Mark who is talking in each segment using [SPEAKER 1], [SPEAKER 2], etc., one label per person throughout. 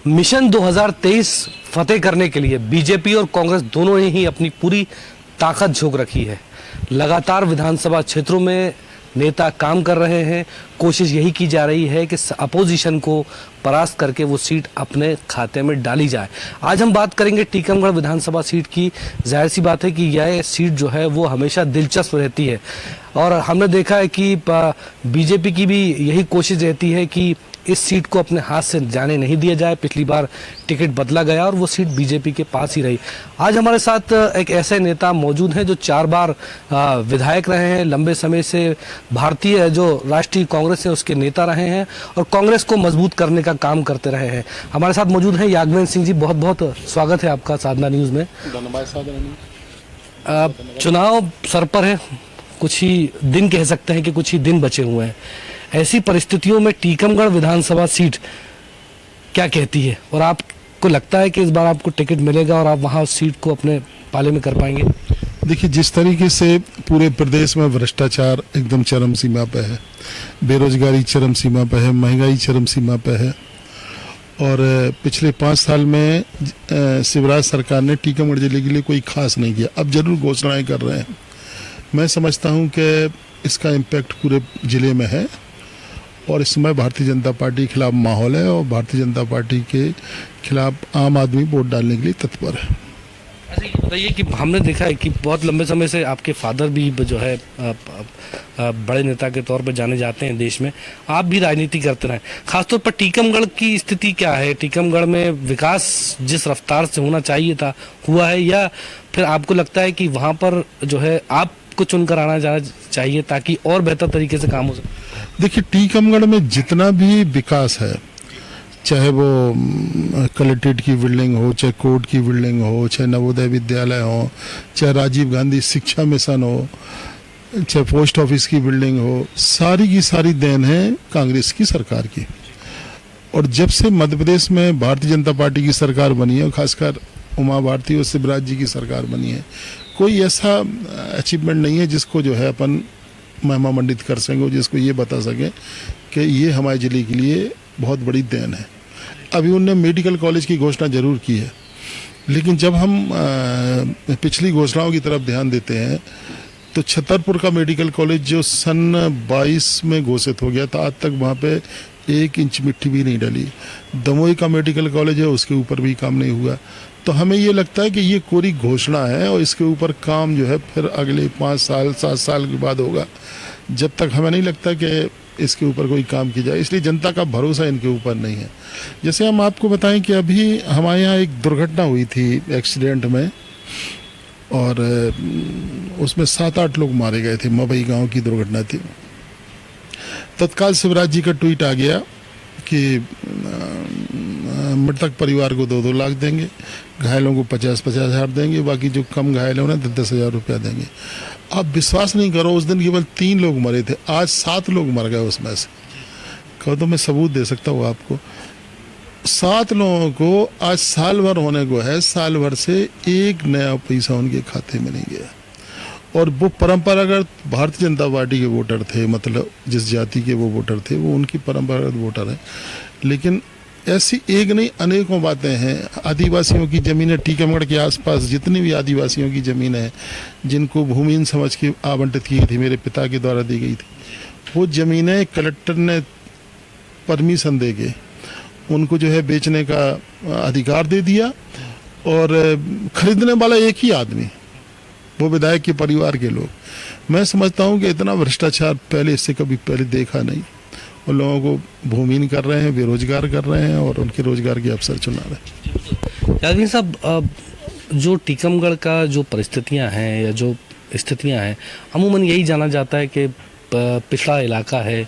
[SPEAKER 1] Mission 2023 फतेह करने के लिए बीजेपी और कांग्रेस दोनों ने ही अपनी पूरी ताकत झोंक रखी है। लगातार विधानसभा क्षेत्रों में नेता काम कर रहे हैं। कोशिश यही की जा रही है कि अपोजिशन को परास्त करके वो सीट अपने खाते में डाली जाए। आज हम बात करेंगे टीकमगढ़ विधानसभा सीट की। जाहिर सी बात है कि यह सीट जो है वो हमेशा दिलचस्प रहती है और हमने देखा है कि बीजेपी की भी यही कोशिश रहती है कि इस सीट को अपने हाथ से जाने नहीं दिया जाए। पिछली बार टिकट बदला गया और वो सीट बीजेपी के पास ही रही। आज हमारे साथ एक ऐसे नेता मौजूद हैं जो 4 बार विधायक रहे हैं, लंबे समय से भारतीय जो राष्ट्रीय कांग्रेस है उसके नेता रहे हैं और कांग्रेस को मजबूत करने का काम करते रहे हैं। हमारे साथ मौजूद हैं याज्ञवेंद्र सिंह जी। बहुत बहुत स्वागत है आपका साधना न्यूज़ में।
[SPEAKER 2] धन्यवाद साधना।
[SPEAKER 1] चुनाव सर पर है, कुछ ही दिन कह सकते हैं कि कुछ ही दिन बचे हुए हैं। ऐसी परिस्थितियों में टीकमगढ़ विधानसभा सीट क्या कहती है और आपको लगता है कि इस बार आपको टिकट मिलेगा और आप वहां उस सीट को अपने पाले में कर पाएंगे?
[SPEAKER 2] देखिए, जिस तरीके से पूरे प्रदेश में भ्रष्टाचार एकदम चरम सीमा पे है, बेरोजगारी चरम सीमा पे है, महंगाई चरम सीमा पे है और पिछले 5 साल में शिवराज सरकार ने टीकमगढ़ जिले के लिए कोई खास नहीं किया। अब जरूर घोषणाएं कर रहे हैं। मैं समझता हूं कि इसका इम्पैक्ट पूरे जिले में है और इस समय भारतीय जनता पार्टी के खिलाफ माहौल है और भारतीय जनता पार्टी के खिलाफ आम आदमी वोट डालने के लिए तत्पर है।
[SPEAKER 1] अच्छा, ये बताइए कि हमने देखा है कि बहुत लंबे समय से आपके फादर भी जो है बड़े नेता के तौर पर जाने जाते हैं देश में। आप भी राजनीति करते रहे, खासतौर पर टीकमगढ़ की स्थिति क्या है? टीकमगढ़ में विकास जिस रफ्तार से होना चाहिए था हुआ है या फिर आपको लगता है कि वहाँ पर जो है आपको चुनकर आना जाना चाहिए ताकि और बेहतर तरीके से काम हो सके?
[SPEAKER 2] देखिए, टीकमगढ़ में जितना भी विकास है, चाहे वो कलेक्ट्रेट की बिल्डिंग हो, चाहे कोर्ट की बिल्डिंग हो, चाहे नवोदय विद्यालय हो, चाहे राजीव गांधी शिक्षा मिशन हो, चाहे पोस्ट ऑफिस की बिल्डिंग हो, सारी की सारी देन है कांग्रेस की सरकार की। और जब से मध्य प्रदेश में भारतीय जनता पार्टी की सरकार बनी है, खासकर उमा भारती और शिवराज जी की सरकार बनी है, कोई ऐसा अचीवमेंट नहीं है जिसको जो है अपन महिमा मंडित कर सकें, जिसको ये बता सकें कि ये हमारे जिले के लिए बहुत बड़ी देन है। अभी उनने मेडिकल कॉलेज की घोषणा जरूर की है, लेकिन जब हम पिछली घोषणाओं की तरफ ध्यान देते हैं तो छतरपुर का मेडिकल कॉलेज जो सन 22 में घोषित हो गया था, आज तक वहाँ पे 1 इंच मिट्टी भी नहीं डली। दमोई का मेडिकल कॉलेज है, उसके ऊपर भी काम नहीं हुआ। तो हमें ये लगता है कि ये कोरी घोषणा है और इसके ऊपर काम जो है फिर अगले 5 साल 7 साल के बाद होगा। जब तक हमें नहीं लगता कि इसके ऊपर कोई काम की जाए, इसलिए जनता का भरोसा इनके ऊपर नहीं है। जैसे हम आपको बताएं कि अभी हमारे यहाँ एक दुर्घटना हुई थी एक्सीडेंट में और उसमें 7-8 लोग मारे गए थे। मबई गांव की दुर्घटना थी। तत्काल शिवराज जी का ट्वीट आ गया कि मृतक परिवार को 2-2 लाख देंगे, घायलों को 50-50 हज़ार देंगे, बाकी जो कम घायल है उन्हें 10-10 हज़ार रुपया देंगे। आप विश्वास नहीं करो, उस दिन केवल 3 लोग मरे थे, आज 7 लोग मर गए उसमें से। कहो तो मैं सबूत दे सकता हूँ आपको। 7 लोगों को आज साल भर होने को है, साल भर से 1 नया पैसा उनके खाते में नहीं गया। और वो परंपरागत भारतीय जनता पार्टी के वोटर थे, मतलब जिस जाति के वो वोटर थे वो उनकी परंपरागत वोटर हैं। लेकिन ऐसी एक नहीं अनेकों बातें हैं। आदिवासियों की ज़मीनें, टीकमगढ़ के आसपास जितनी भी आदिवासियों की ज़मीन है जिनको भूमिहीन समझ के आवंटित की थी, मेरे पिता के द्वारा दी गई थी, वो ज़मीनें कलेक्टर ने परमिशन दे के उनको जो है बेचने का अधिकार दे दिया और खरीदने वाला एक ही आदमी, वो विधायक के परिवार के लोग। मैं समझता हूँ कि इतना भ्रष्टाचार पहले इससे कभी पहले देखा नहीं। और लोगों को भूमिहीन कर रहे हैं, बेरोजगार कर रहे हैं और उनके रोजगार के अवसर चुना रहे हैं।
[SPEAKER 1] याज्ञवेंद्र साहब, जो टीकमगढ़ का जो परिस्थितियां हैं या जो स्थितियां हैं, अमूमन यही जाना जाता है कि पिछड़ा इलाका है,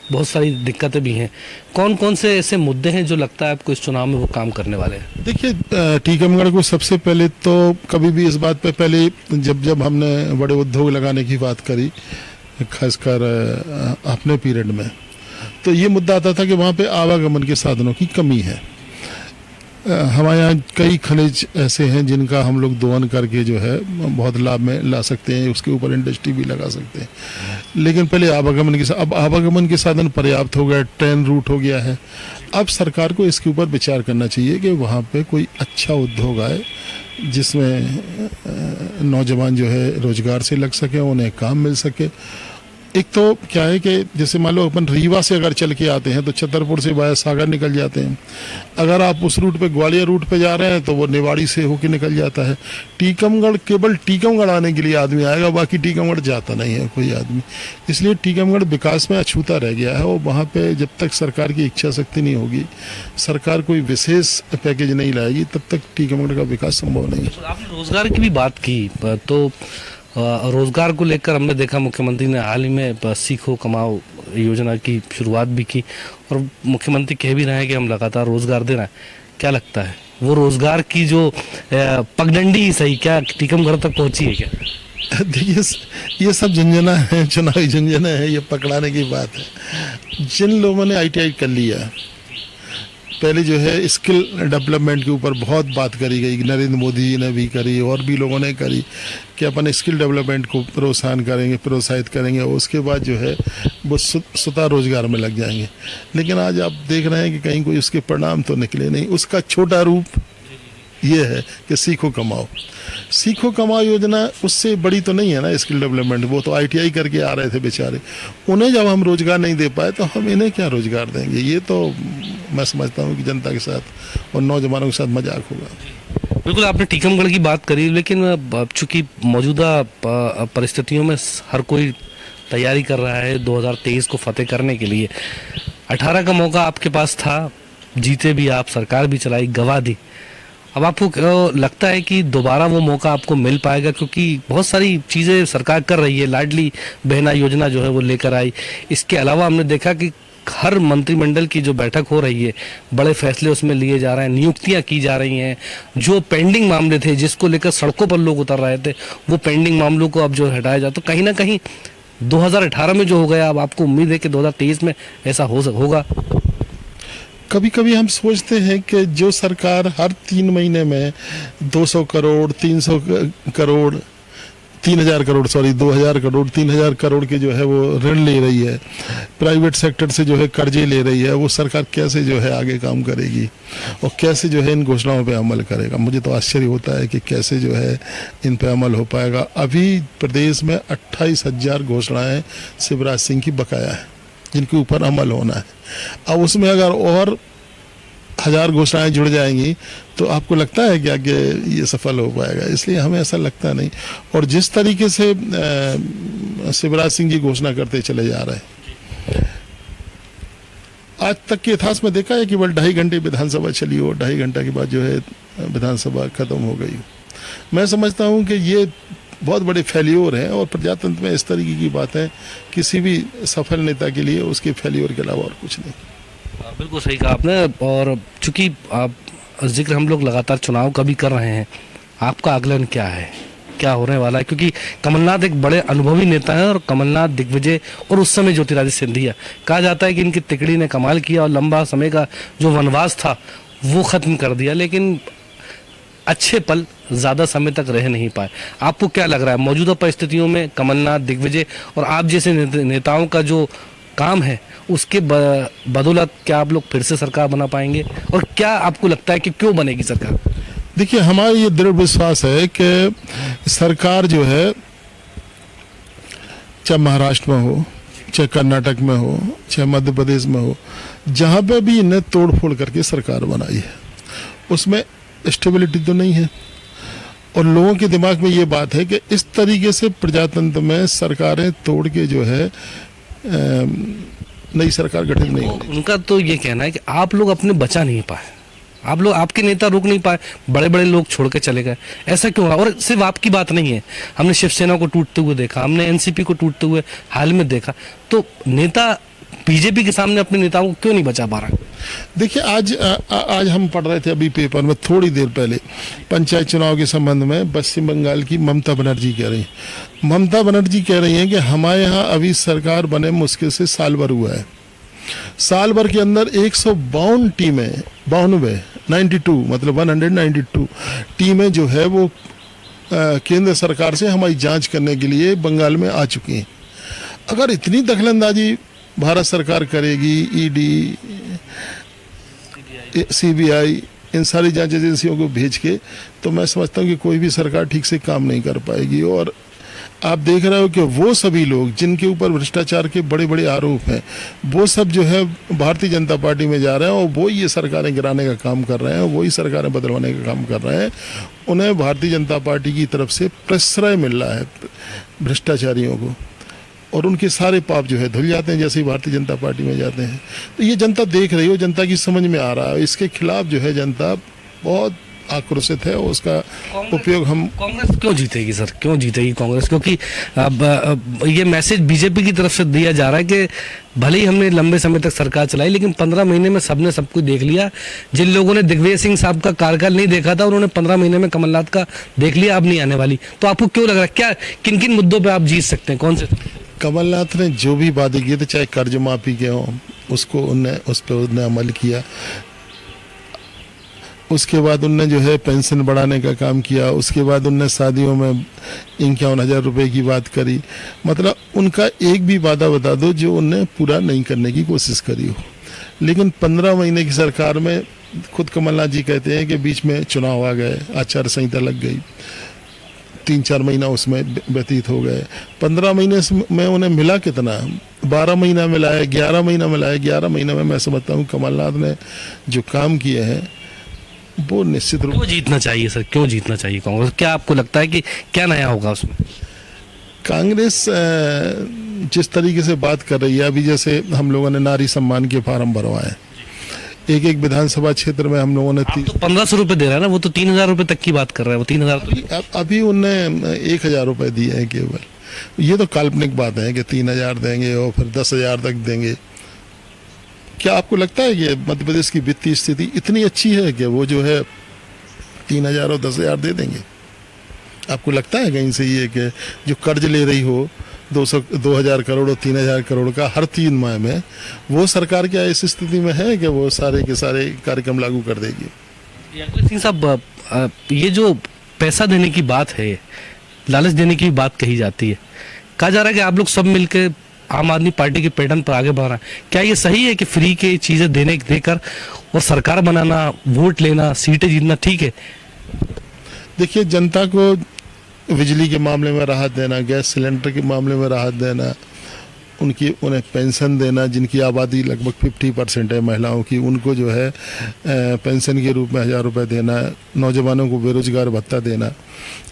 [SPEAKER 1] बहुत सारी दिक्कतें भी हैं। कौन कौन से ऐसे मुद्दे हैं जो लगता है आपको इस चुनाव में वो काम करने वाले हैं?
[SPEAKER 2] देखिए, टीकमगढ़ को सबसे पहले तो कभी भी इस बात पे पहले जब हमने बड़े उद्योग लगाने की बात करी, खासकर अपने पीरियड में, तो ये मुद्दा आता था कि वहाँ पे आवागमन के साधनों की कमी है। हमारे यहाँ कई खनिज ऐसे हैं जिनका हम लोग दोहन करके जो है बहुत लाभ में ला सकते हैं, उसके ऊपर इंडस्ट्री भी लगा सकते हैं। लेकिन पहले अब आवागमन के साधन पर्याप्त हो गए, ट्रेन रूट हो गया है। अब सरकार को इसके ऊपर विचार करना चाहिए कि वहाँ पे कोई अच्छा उद्योग आए जिसमें नौजवान जो है रोजगार से लग सके, उन्हें काम मिल सके। एक तो क्या है कि जैसे मान लो अपन रीवा से अगर चल के आते हैं तो छतरपुर से वाया सागर निकल जाते हैं। अगर आप उस रूट पे ग्वालियर रूट पे जा रहे हैं तो वो निवाड़ी से होके निकल जाता है। टीकमगढ़, केवल टीकमगढ़ आने के लिए आदमी आएगा, बाकी टीकमगढ़ जाता नहीं है कोई आदमी। इसलिए टीकमगढ़ विकास में अछूता रह गया है और वहाँ पे जब तक सरकार की इच्छा शक्ति नहीं होगी, सरकार कोई विशेष पैकेज नहीं लाएगी, तब तक टीकमगढ़ का विकास संभव नहीं है।
[SPEAKER 1] आपने रोजगार की भी बात की, तो रोजगार को लेकर हमने देखा मुख्यमंत्री ने हाल ही में सीखो कमाओ योजना की शुरुआत भी की और मुख्यमंत्री कह भी रहे हैं कि हम लगातार रोजगार दे रहे हैं। क्या लगता है वो रोजगार की जो पगडंडी ही सही, क्या टीकमगढ़ तक पहुंची है क्या?
[SPEAKER 2] देखिए, ये सब झंझना है, चुनावी झंझना है, ये पकड़ाने की बात है। जिन लोगों ने ITI कर लिया, पहले जो है स्किल डेवलपमेंट के ऊपर बहुत बात करी गई, नरेंद्र मोदी जी ने भी करी और भी लोगों ने करी कि अपन स्किल डेवलपमेंट को प्रोत्साहित करेंगे, उसके बाद जो है वो स्वतः रोजगार में लग जाएंगे। लेकिन आज आप देख रहे हैं कि कहीं कोई उसके परिणाम तो निकले नहीं। उसका छोटा रूप ये है कि सीखो कमाओ योजना उससे बड़ी तो नहीं है ना स्किल डेवलपमेंट। वो तो ITI करके आ रहे थे बेचारे, उन्हें जब हम रोजगार नहीं दे पाए तो हम इन्हें क्या रोजगार देंगे? ये तो मैं समझता हूँ कि जनता के साथ और नौजवानों के साथ मजाक होगा।
[SPEAKER 1] बिल्कुल, आपने टीकमगढ़ की बात करी, लेकिन चूंकि मौजूदा परिस्थितियों में हर कोई तैयारी कर रहा है 2023 को फतेह करने के लिए। 18 का मौका आपके पास था, जीते भी आप, सरकार भी चलाई, गवा दी। अब आपको लगता है कि दोबारा वो मौका आपको मिल पाएगा? क्योंकि बहुत सारी चीज़ें सरकार कर रही है, लाडली बहना योजना जो है वो लेकर आई। इसके अलावा हमने देखा कि हर मंत्रिमंडल की जो बैठक हो रही है, बड़े फैसले उसमें लिए जा रहे हैं, नियुक्तियां की जा रही हैं। जो पेंडिंग मामले थे जिसको लेकर सड़कों पर लोग उतर रहे थे, वो पेंडिंग मामलों को अब जो हटाया जाए, तो कहीं ना कहीं 2018 में जो हो गया, अब आपको उम्मीद है कि 2023 में ऐसा होगा?
[SPEAKER 2] कभी कभी हम सोचते हैं कि जो सरकार हर 3 महीने में 200 करोड़ 300 करोड़ 3000 करोड़ 2000 करोड़ 3000 करोड़ के जो है वो ऋण ले रही है, प्राइवेट सेक्टर से जो है कर्जे ले रही है, वो सरकार कैसे जो है आगे काम करेगी और कैसे जो है इन घोषणाओं पे अमल करेगा? मुझे तो आश्चर्य होता है कि कैसे जो है इन पे अमल हो पाएगा। अभी प्रदेश में 28,000 घोषणाएं शिवराज सिंह की बकाया है जिनके ऊपर अमल होना है। अब उसमें अगर और 1000 घोषणाएं जुड़ जाएंगी तो आपको लगता है क्या कि ये सफल हो पाएगा? इसलिए हमें ऐसा लगता नहीं। और जिस तरीके से शिवराज सिंह जी घोषणा करते चले जा रहे हैं, आज तक के इतिहास में देखा है कि केवल 2.5 घंटे विधानसभा चली हो, 2.5 घंटा के बाद जो है विधानसभा खत्म हो गई। मैं समझता हूँ कि ये बहुत बड़े फेल्योर हैं और प्रजातंत्र में इस तरीके की बातें किसी भी सफल नेता के लिए उसके फेल्योर के अलावा और कुछ नहीं।
[SPEAKER 1] बिल्कुल सही कहा आपने। और चूंकि आप जिक्र हम लोग लगातार चुनाव का भी कर रहे हैं, आपका आकलन क्या है, क्या होने वाला है? क्योंकि कमलनाथ एक बड़े अनुभवी नेता हैं और कमलनाथ, दिग्विजय और उस समय ज्योतिरादित्य सिंधिया, कहा जाता है कि इनकी तिकड़ी ने कमाल किया और लंबा समय का जो वनवास था वो खत्म कर दिया, लेकिन अच्छे पल ज़्यादा समय तक रह नहीं पाए। आपको क्या लग रहा है मौजूदा परिस्थितियों में कमलनाथ, दिग्विजय और आप जैसे नेताओं का जो काम है उसके बदौलत क्या आप लोग फिर से सरकार बना पाएंगे? और क्या आपको लगता है कि क्यों बनेगी सरकार?
[SPEAKER 2] देखिए, हमारा ये दृढ़ विश्वास है कि सरकार जो है, चाहे महाराष्ट्र में हो, चाहे कर्नाटक में हो, चाहे मध्य प्रदेश में हो, जहाँ पे भी इन्हें तोड़ फोड़ करके सरकार बनाई है उसमें स्टेबिलिटी तो नहीं है। और लोगों के दिमाग में ये बात है कि इस तरीके से प्रजातंत्र में सरकारें तोड़ के जो है नई सरकार गठित नहीं होगी।
[SPEAKER 1] उनका तो ये कहना है कि आप लोग अपने बचा नहीं पाए, आप लोग, आपके नेता रोक नहीं पाए, बड़े बड़े लोग छोड़ के चले गए। ऐसा क्यों रहा? और सिर्फ आपकी बात नहीं है, हमने शिवसेना को टूटते हुए देखा, हमने एनसीपी को टूटते हुए हाल में देखा। तो नेता बीजेपी के सामने अपने नेताओं को क्यों नहीं बचा पा रहा?
[SPEAKER 2] देखिए, आज हम पढ़ रहे थे अभी पेपर में थोड़ी देर पहले पंचायत चुनाव के संबंध में पश्चिम बंगाल की ममता बनर्जी कह रही हैं कि हमारे यहाँ अभी सरकार बने मुश्किल से साल भर हुआ है। साल भर के अंदर 152 टीमें, 92 92 मतलब 192 टीमें जो है वो केंद्र सरकार से हमारी जांच करने के लिए बंगाल में आ चुकी हैं। अगर इतनी दखलंदाजी भारत सरकार करेगी, ईडी, सीबीआई, इन सारी जांच एजेंसियों को भेज के, तो मैं समझता हूँ कि कोई भी सरकार ठीक से काम नहीं कर पाएगी। और आप देख रहे हो कि वो सभी लोग जिनके ऊपर भ्रष्टाचार के बड़े बड़े आरोप हैं, वो सब जो है भारतीय जनता पार्टी में जा रहे हैं और वो ये सरकारें गिराने का काम कर रहे हैं, वही सरकारें बदलवाने का काम कर रहे हैं। उन्हें भारतीय जनता पार्टी की तरफ से प्रश्रय मिल रहा है भ्रष्टाचारियों को, और उनके सारे पाप जो है धुल जाते हैं जैसे ही भारतीय जनता पार्टी में जाते हैं। तो ये जनता देख रही हो, जनता की समझ में आ रहा है, इसके खिलाफ जो है जनता बहुत आक्रोशित है और उसका उपयोग हम।
[SPEAKER 1] कांग्रेस क्यों जीतेगी सर, क्यों जीतेगी कांग्रेस? क्योंकि अब ये मैसेज बीजेपी की तरफ से दिया जा रहा है कि भले ही हमने लंबे समय तक सरकार चलाई, लेकिन 15 महीने में सबने सब कुछ देख लिया। जिन लोगों ने दिग्विजय सिंह साहब का कार्यकाल नहीं देखा था, उन्होंने 15 महीने में कमलनाथ का देख लिया, अब नहीं आने वाली। तो आपको क्यों लग रहा है, क्या किन किन मुद्दों पर आप जीत सकते हैं, कौन से?
[SPEAKER 2] कमलनाथ ने जो भी वादे किए थे, चाहे कर्ज माफी के हों, उसको उस पर उन्होंने अमल किया। उसके बाद उनने जो है पेंशन बढ़ाने का काम किया। उसके बाद उनने शादियों में 51,000 रुपये की बात करी। मतलब उनका एक भी वादा बता दो जो उनने पूरा नहीं करने की कोशिश करी हो। लेकिन 15 महीने की सरकार में खुद कमलनाथ जी कहते हैं कि बीच में चुनाव आ गए, आचार संहिता लग गई, 3-4 महीना उसमें व्यतीत हो गए। 15 महीने में उन्हें मिला कितना? 12 महीना मिला है, 11 महीना मिला है। 11 महीने में मैं समझता हूँ कमलनाथ ने जो काम किए हैं वो निश्चित रूप।
[SPEAKER 1] क्यों जीतना चाहिए सर, क्यों जीतना चाहिए कांग्रेस? क्या आपको लगता है कि क्या नया होगा उसमें?
[SPEAKER 2] कांग्रेस जिस तरीके से बात कर रही है अभी, जैसे हम लोगों ने नारी सम्मान के फार्म भरवाए, एक एक विधानसभा क्षेत्र में हम लोगों ने
[SPEAKER 1] तो 1500 रुपए दे रहा है ना, वो तो 3000 रुपए तक की बात कर रहा है। वो 3000
[SPEAKER 2] अभी उनने 1000 रुपए दिए हैं केवल। ये तो काल्पनिक बात है कि 3000 देंगे और फिर 10,000 तक देंगे। क्या आपको लगता है कि मध्य प्रदेश की वित्तीय स्थिति इतनी अच्छी है कि वो जो है 3000 और 10,000 दे देंगे? आपको लगता है कहीं से ये कि जो कर्ज ले रही हो 2,000 करोड़ और 3,000 करोड़ का हर 3 माह में, वो सरकार क्या इस स्थिति में है कि वो सारे के सारे कार्यक्रम लागू कर देगी?
[SPEAKER 1] यादव सिंह साहब, ये जो पैसा देने की बात है, लालच देने की बात कही जाती है, कहा जा रहा है कि आप लोग सब मिलकर आम आदमी पार्टी के पैटर्न पर आगे बढ़ रहा है। क्या ये सही है कि फ्री की चीजें देकर और सरकार बनाना, वोट लेना, सीटें जीतना ठीक है?
[SPEAKER 2] देखिए, जनता को बिजली के मामले में राहत देना, गैस सिलेंडर के मामले में राहत देना, उन्हें पेंशन देना, जिनकी आबादी लगभग 50% है महिलाओं की, उनको जो है पेंशन के रूप में 1000 रुपये देना, नौजवानों को बेरोजगार भत्ता देना,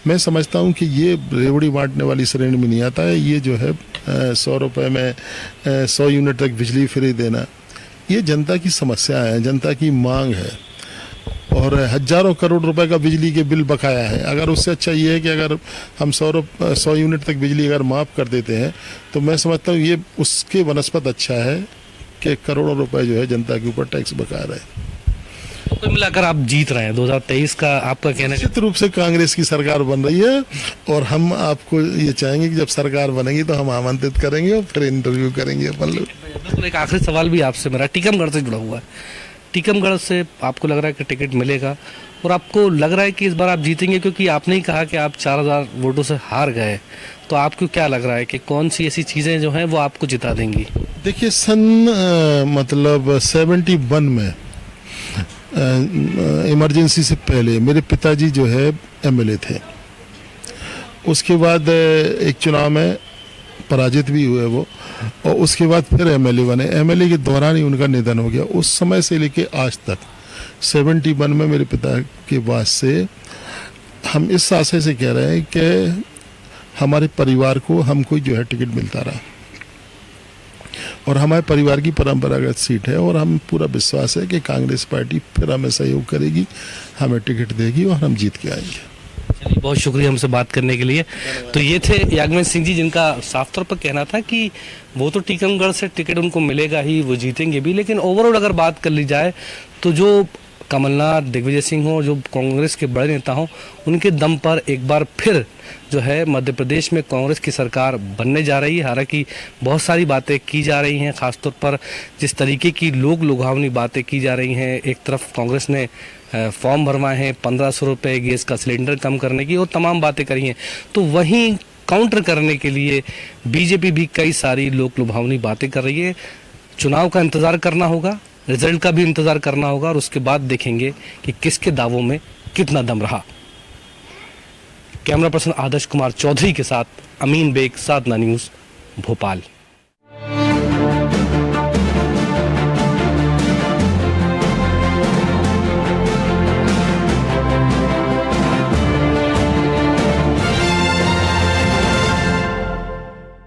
[SPEAKER 2] मैं समझता हूँ कि ये रेवड़ी बांटने वाली श्रेणी में नहीं आता है। ये जो है 100 रुपये में 100 यूनिट तक बिजली फ्री देना, ये जनता की समस्या है, जनता की मांग है। और हजारों करोड़ रुपए का बिजली के बिल बकाया है। अगर उससे अच्छा ये है कि अगर हम 100 यूनिट तक बिजली अगर माफ़ कर देते हैं, तो मैं समझता हूँ ये उसके वनस्पत अच्छा है कि करोड़ों रुपए जो है जनता के ऊपर टैक्स बकाया रहे।
[SPEAKER 1] कुल मिलाकर आप जीत रहे हैं 2023 का, आपका कहना है?
[SPEAKER 2] निश्चित रूप से कांग्रेस की सरकार बन रही है और हम आपको ये चाहेंगे कि जब सरकार बनेगी तो हम आमंत्रित करेंगे और फिर इंटरव्यू करेंगे अपन लोग।
[SPEAKER 1] एक आखिरी सवाल भी आपसे मेरा टीकमगढ़ से जुड़ा हुआ है। टीकमगढ़ से आपको लग रहा है कि टिकट मिलेगा और आपको लग रहा है कि इस बार आप जीतेंगे, क्योंकि आपने ही कहा कि आप 4000 वोटों से हार गए, तो आपको क्या लग रहा है कि कौन सी ऐसी चीज़ें जो हैं वो आपको जिता देंगी?
[SPEAKER 2] देखिए, मतलब 71 में इमरजेंसी से पहले मेरे पिताजी जो है एमएलए थे। उसके बाद एक चुनाव में पराजित भी हुए वो, और उसके बाद फिर एमएलए बने। एमएलए के दौरान ही उनका निधन हो गया। उस समय से लेके आज तक 71 में मेरे पिता के बाद से हम इस आशय से कह रहे हैं कि हमारे परिवार को हमको जो है टिकट मिलता रहा, और हमारे परिवार की परंपरागत सीट है, और हम पूरा विश्वास है कि कांग्रेस पार्टी फिर हमें सहयोग करेगी, हमें टिकट देगी और हम जीत के आएंगे।
[SPEAKER 1] चलिए, बहुत शुक्रिया हमसे बात करने के लिए। तो ये थे याग्ञसेन सिंह जी, जिनका साफ तौर पर कहना था कि वो तो टीकमगढ़ से टिकट उनको मिलेगा ही, वो जीतेंगे भी, लेकिन ओवरऑल अगर बात कर ली जाए तो जो कमलनाथ, दिग्विजय सिंह हो, जो कांग्रेस के बड़े नेता हों, उनके दम पर एक बार फिर जो है मध्य प्रदेश में कांग्रेस की सरकार बनने जा रही है। हालांकि बहुत सारी बातें की जा रही हैं, खासतौर पर जिस तरीके की लोग लुभावनी बातें की जा रही हैं। एक तरफ कांग्रेस ने फॉर्म भरवाए हैं 1500 रुपये गैस का सिलेंडर कम करने की, और तमाम बातें करी हैं। तो वहीं काउंटर करने के लिए बीजेपी भी कई सारी लोक लुभावनी बातें कर रही है। चुनाव का इंतजार करना होगा, रिजल्ट का भी इंतजार करना होगा, और उसके बाद देखेंगे कि किसके दावों में कितना दम रहा। कैमरा पर्सन आदर्श कुमार चौधरी के साथ अमीन बेग, साधना न्यूज़, भोपाल।